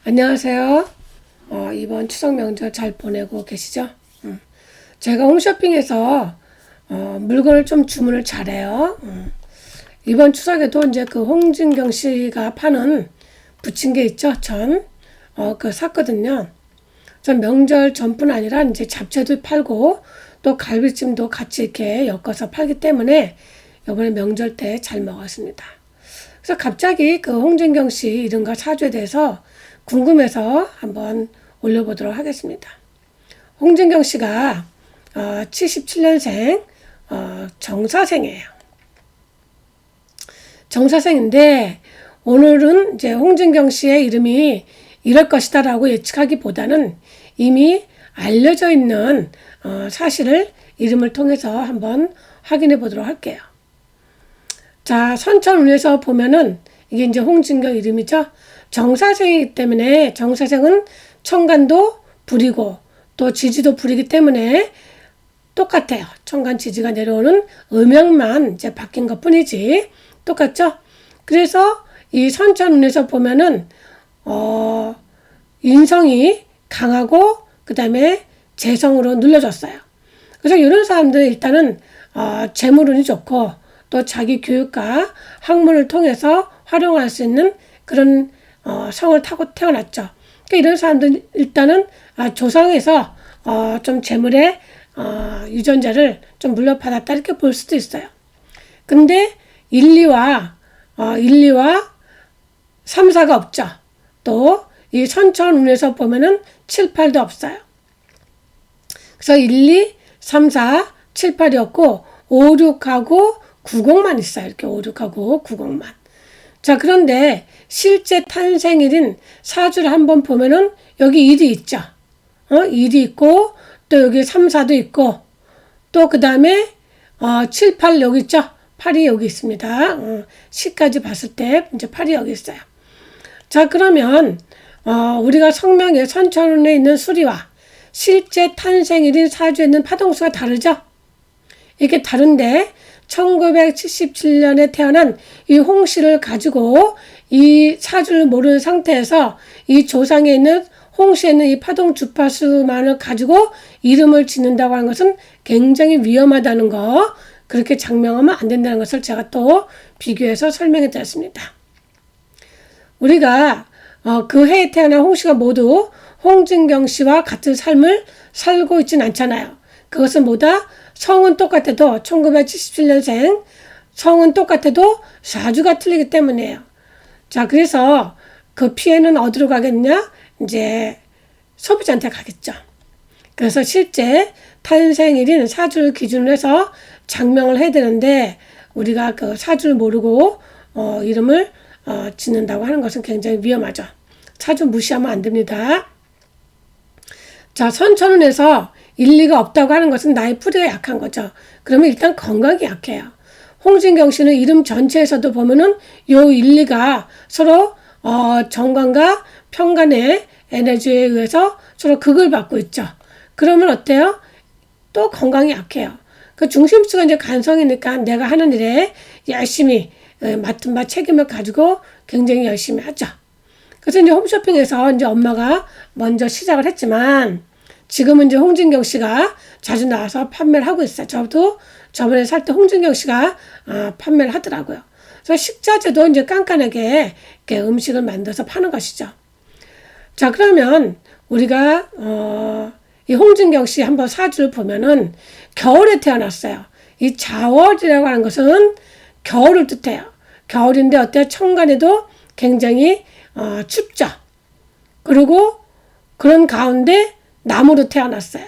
안녕하세요. 이번 추석 명절 잘 보내고 계시죠? 제가 홈쇼핑에서 물건을 좀 주문을 잘해요. 이번 추석에도 이제 그 홍진경 씨가 파는 부침개 있죠? 그거 샀거든요. 전 명절 전뿐 아니라 이제 잡채도 팔고 또 갈비찜도 같이 이렇게 엮어서 팔기 때문에 이번에 명절 때 잘 먹었습니다. 그래서 갑자기 그 홍진경 씨 이름과 사주에 대해서 궁금해서 한번 올려보도록 하겠습니다. 홍진경 씨가 77년생 정사생이에요. 정사생인데 오늘은 이제 홍진경 씨의 이름이 이럴 것이다라고 예측하기보다는 이미 알려져 있는 사실을 이름을 통해서 한번 확인해 보도록 할게요. 자, 선천운에서 보면은 이게 이제 홍진경 이름이죠. 정사생이기 때문에 정사생은 천간도 불이고 또 지지도 불이기 때문에 똑같아요. 천간 지지가 내려오는 음역만 이제 바뀐 것 뿐이지 똑같죠. 그래서 이 선천운에서 보면은 인성이 강하고 그 다음에 재성으로 눌러졌어요. 그래서 이런 사람들은 일단은 재물운이 좋고 또 자기 교육과 학문을 통해서 활용할 수 있는 그런 성을 타고 태어났죠. 그러니까 이런 사람들은 일단은 조상에서 좀 재물의 유전자를 좀 물려받았다 이렇게 볼 수도 있어요. 근데 1, 2와 3, 4가 없죠. 또 이 선천운에서 보면은 7, 8도 없어요. 그래서 1, 2, 3, 4, 7, 8이 없고 5, 6하고 90만 있어요. 이렇게 5, 6하고 90만. 자, 그런데 실제 탄생일인 사주를 한번 보면은 여기 1이 있죠. 1이 있고 또 여기 3, 4도 있고 또 그 다음에 7, 8 여기 있죠. 8이 여기 있습니다. 10까지 봤을 때 이제 8이 여기 있어요. 자, 그러면 우리가 성명의 선천운에 있는 수리와 실제 탄생일인 사주에 있는 파동수가 다르죠. 이게 다른데 1977년에 태어난 이 홍씨를 가지고 이 사주를 모르는 상태에서 이 조상에 있는 홍씨에 있는 이 파동 주파수만을 가지고 이름을 짓는다고 하는 것은 굉장히 위험하다는 거, 그렇게 장명하면 안 된다는 것을 제가 또 비교해서 설명해 드렸습니다. 우리가 그 해에 태어난 홍씨가 모두 홍진경 씨와 같은 삶을 살고 있지는 않잖아요. 그것은 뭐다? 성은 똑같아도 1977년생 성은 똑같아도 사주가 틀리기 때문이에요. 자, 그래서 그 피해는 어디로 가겠냐? 이제 소비자한테 가겠죠. 그래서 실제 탄생일인 사주를 기준으로 해서 장명을 해야 되는데 우리가 그 사주를 모르고 이름을 짓는다고 하는 것은 굉장히 위험하죠. 사주 무시하면 안 됩니다. 자, 선천운에서 1, 2가 없다고 하는 것은 나의 뿌리가 약한 거죠. 그러면 일단 건강이 약해요. 홍진경 씨는 이름 전체에서도 보면은 요 1, 2가 서로 정관과 편관의 에너지에 의해서 서로 극을 받고 있죠. 그러면 어때요? 또 건강이 약해요. 그 중심수가 이제 간성이니까 내가 하는 일에 열심히 맡은 바 책임을 가지고 굉장히 열심히 하죠. 그래서 이제 홈쇼핑에서 이제 엄마가 먼저 시작을 했지만 지금은 이제 홍진경 씨가 자주 나와서 판매를 하고 있어요. 저도 저번에 살 때 홍진경 씨가 판매를 하더라고요. 그래서 식자재도 이제 깐깐하게 이렇게 음식을 만들어서 파는 것이죠. 자, 그러면 우리가 이 홍진경 씨 한번 사주를 보면은 겨울에 태어났어요. 이 자월이라고 하는 것은 겨울을 뜻해요. 겨울인데 어때요? 천간에도 굉장히 춥죠. 그리고 그런 가운데 나무로 태어났어요.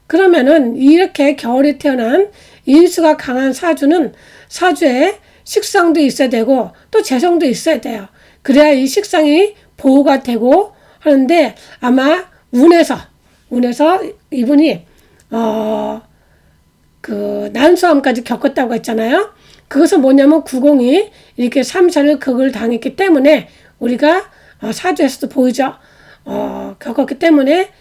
그러면은 이렇게 겨울에 태어난 인수가 강한 사주는 사주에 식상도 있어야 되고 또 재성도 있어야 돼요. 그래야 이 식상이 보호가 되고 하는데 아마 운에서 이분이 그 난수암까지 겪었다고 했잖아요. 그것은 뭐냐면 90이 이렇게 3, 4를 극을 당했기 때문에 우리가 사주에서도 보이죠. 겪었기 때문에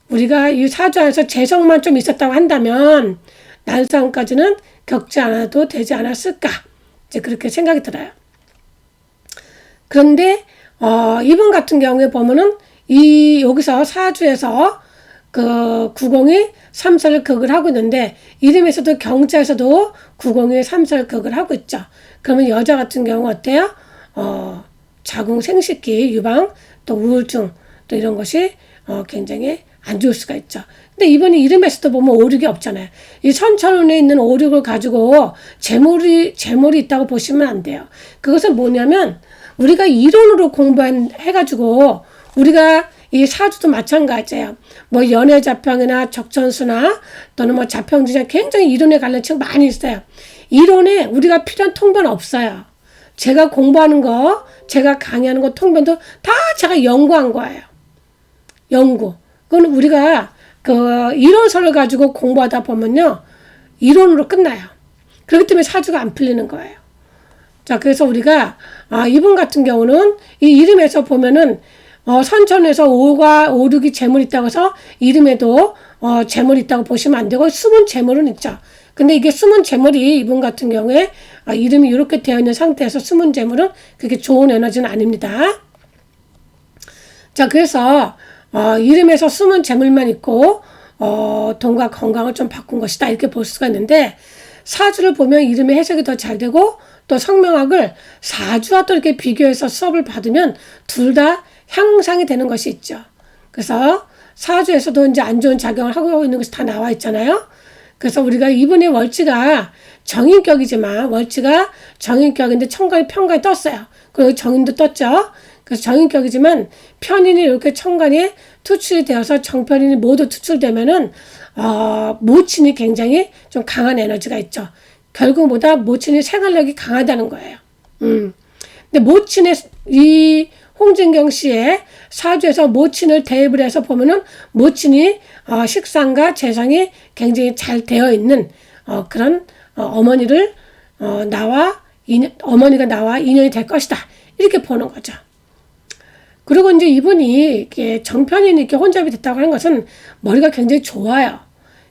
우리가 이 사주 안에서 재성만 좀 있었다고 한다면 난수암까지는 겪지 않아도 되지 않았을까, 이제 그렇게 생각이 들어요. 그런데 이분 같은 경우에 보면은 여기서 사주에서 그 902 3설 극을 하고 있는데, 이름에서도 경자에서도 902 3설 극을 하고 있죠. 그러면 여자 같은 경우 어때요? 자궁 생식기 유방, 또 우울증, 또 이런 것이 굉장히 안 좋을 수가 있죠. 근데 이분이 이름에서도 보면 오륙이 없잖아요. 이 선천운에 있는 오륙을 가지고 재물이 있다고 보시면 안 돼요. 그것은 뭐냐면, 우리가 이론으로 공부해가지고, 우리가 이 사주도 마찬가지예요. 뭐 연애자평이나 적천수나 또는 뭐 자평지장, 굉장히 이론에 관련 책 많이 있어요. 이론에 우리가 필요한 통변은 없어요. 제가 공부하는 거, 제가 강의하는 거 통변도 다 제가 연구한 거예요. 연구. 그건 우리가 그 이론서를 가지고 공부하다 보면요, 이론으로 끝나요. 그렇기 때문에 사주가 안 풀리는 거예요. 자, 그래서 우리가 이분 같은 경우는 이 이름에서 보면은 선천에서 5과 5, 6이 재물이 있다고 해서 이름에도 재물이 있다고 보시면 안 되고, 숨은 재물은 있죠. 근데 이게 숨은 재물이 이분 같은 경우에 이름이 이렇게 되어 있는 상태에서 숨은 재물은 그렇게 좋은 에너지는 아닙니다. 자, 그래서 이름에서 숨은 재물만 있고 돈과 건강을 좀 바꾼 것이다, 이렇게 볼 수가 있는데, 사주를 보면 이름의 해석이 더 잘 되고, 또 성명학을 사주와 또 이렇게 비교해서 수업을 받으면 둘 다 향상이 되는 것이 있죠. 그래서 사주에서도 이제 안 좋은 작용을 하고 있는 것이 다 나와 있잖아요. 그래서 우리가 이분의 월지가 정인격이지만, 월지가 정인격인데 천간이 편간이 떴어요. 그리고 정인도 떴죠. 그래서 정인격이지만 편인이 이렇게 천간에 투출이 되어서 정편인이 모두 투출되면은 모친이 굉장히 좀 강한 에너지가 있죠. 결국보다 모친이 생활력이 강하다는 거예요. 근데 모친의 이 홍진경 씨의 사주에서 모친을 대입을 해서 보면은 모친이 식상과 재성이 굉장히 잘 되어 있는 그런 어머니가 나와 인연이 될 것이다, 이렇게 보는 거죠. 그리고 이제 이분이 이렇게 정편인이 이렇게 혼잡이 됐다고 하는 것은 머리가 굉장히 좋아요.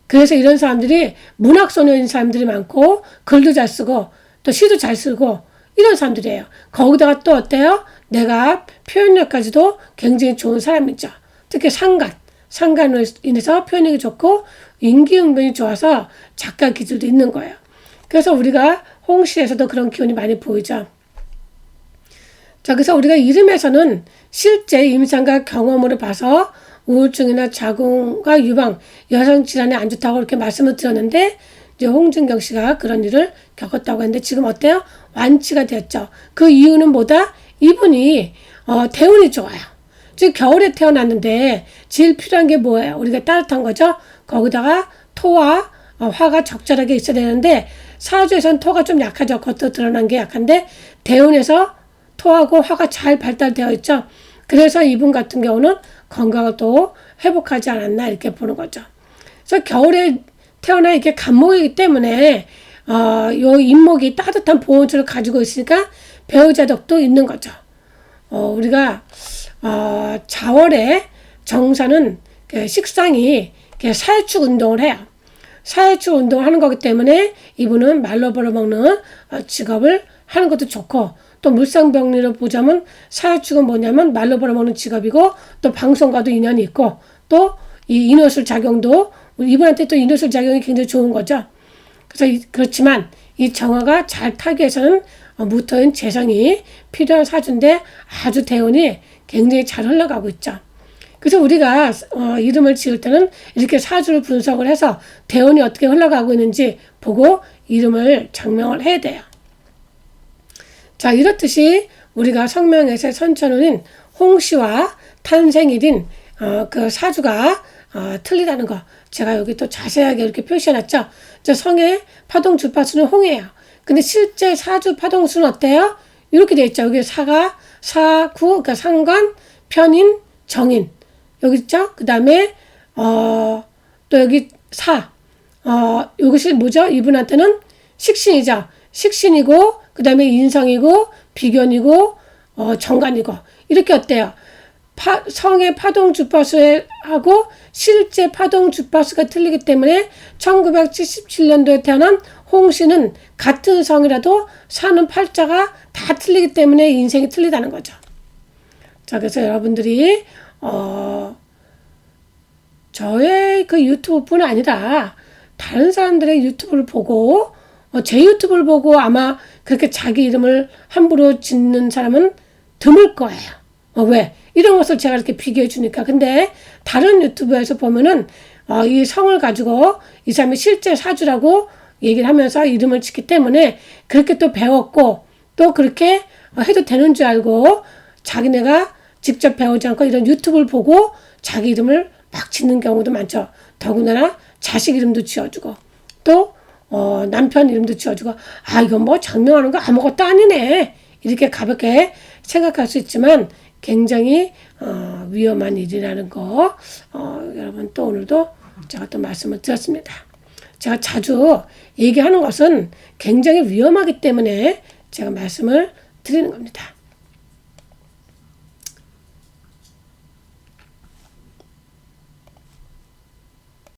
그래서 이런 사람들이 문학소녀인 사람들이 많고, 글도 잘 쓰고 또 시도 잘 쓰고 이런 사람들이에요. 거기다가 또 어때요? 내가 표현력까지도 굉장히 좋은 사람이죠. 특히 상관으로 인해서 표현력이 좋고 인기응변이 좋아서 작가 기질도 있는 거예요. 그래서 우리가 홍씨에서도 그런 기운이 많이 보이죠. 자, 그래서 우리가 이름에서는 실제 임상과 경험으로 봐서 우울증이나 자궁과 유방, 여성 질환에 안 좋다고 이렇게 말씀을 드렸는데, 이제 홍진경 씨가 그런 일을 겪었다고 했는데 지금 어때요? 완치가 됐죠. 그 이유는 뭐다? 이분이 대운이 좋아요. 즉 겨울에 태어났는데 제일 필요한 게 뭐예요? 우리가 따뜻한 거죠. 거기다가 토와 화가 적절하게 있어야 되는데, 사주에서는 토가 좀 약하죠. 겉으로 드러난 게 약한데 대운에서 토하고 화가 잘 발달되어 있죠. 그래서 이분 같은 경우는 건강을 또 회복하지 않았나, 이렇게 보는 거죠. 그래서 겨울에 태어나 이렇게 간목이기 때문에 요 잇목이 따뜻한 보온처를 가지고 있으니까 배우자덕도 있는 거죠. 우리가 자월에 정사는 식상이 사회축 운동을 해요. 사회축 운동을 하는 거기 때문에 이분은 말로 벌어먹는 직업을 하는 것도 좋고, 또 물상병리로 보자면 사회축은 뭐냐면 말로 벌어먹는 직업이고, 또 방송과도 인연이 있고, 또 이 인호술 작용도 이분한테 또 인호술 작용이 굉장히 좋은 거죠. 그래서 그렇지만 이 정화가 잘 타기 위해서는 무토인 재성이 필요한 사주인데 아주 대운이 굉장히 잘 흘러가고 있죠. 그래서 우리가 이름을 지을 때는 이렇게 사주를 분석을 해서 대운이 어떻게 흘러가고 있는지 보고 이름을 장명을 해야 돼요. 자, 이렇듯이 우리가 성명에서의 선천운인 홍씨와 탄생일인 그 사주가 틀리다는 거 제가 여기 또 자세하게 이렇게 표시해놨죠. 성의 파동 주파수는 홍이에요. 근데 실제 사주 파동수는 어때요? 이렇게 되어 있죠. 여기 사구, 그러니까 상관, 편인, 정인. 여기 있죠? 그 다음에, 또 여기 이것이 뭐죠? 이분한테는 식신이죠. 식신이고, 그 다음에 인성이고, 비견이고, 정관이고. 이렇게 어때요? 성의 파동 주파수하고 실제 파동 주파수가 틀리기 때문에 1977년도에 태어난 홍씨는 같은 성이라도 사는 팔자가 다 틀리기 때문에 인생이 틀리다는 거죠. 자, 그래서 여러분들이 저의 그 유튜브뿐 아니라 다른 사람들의 유튜브를 보고 제 유튜브를 보고 아마 그렇게 자기 이름을 함부로 짓는 사람은 드물 거예요. 왜? 이런 것을 제가 이렇게 비교해 주니까. 근데 다른 유튜브에서 보면은 이 성을 가지고 이 사람이 실제 사주라고 얘기를 하면서 이름을 짓기 때문에 그렇게 또 배웠고 또 그렇게 해도 되는 줄 알고 자기네가 직접 배우지 않고 이런 유튜브를 보고 자기 이름을 막 짓는 경우도 많죠. 더군다나 자식 이름도 지어주고 또 남편 이름도 지어주고 이건 뭐 장명하는 거 아무것도 아니네 이렇게 가볍게 생각할 수 있지만 굉장히 위험한 일이라는 거 여러분 또 오늘도 제가 또 말씀을 드렸습니다. 제가 자주 얘기하는 것은 굉장히 위험하기 때문에 제가 말씀을 드리는 겁니다.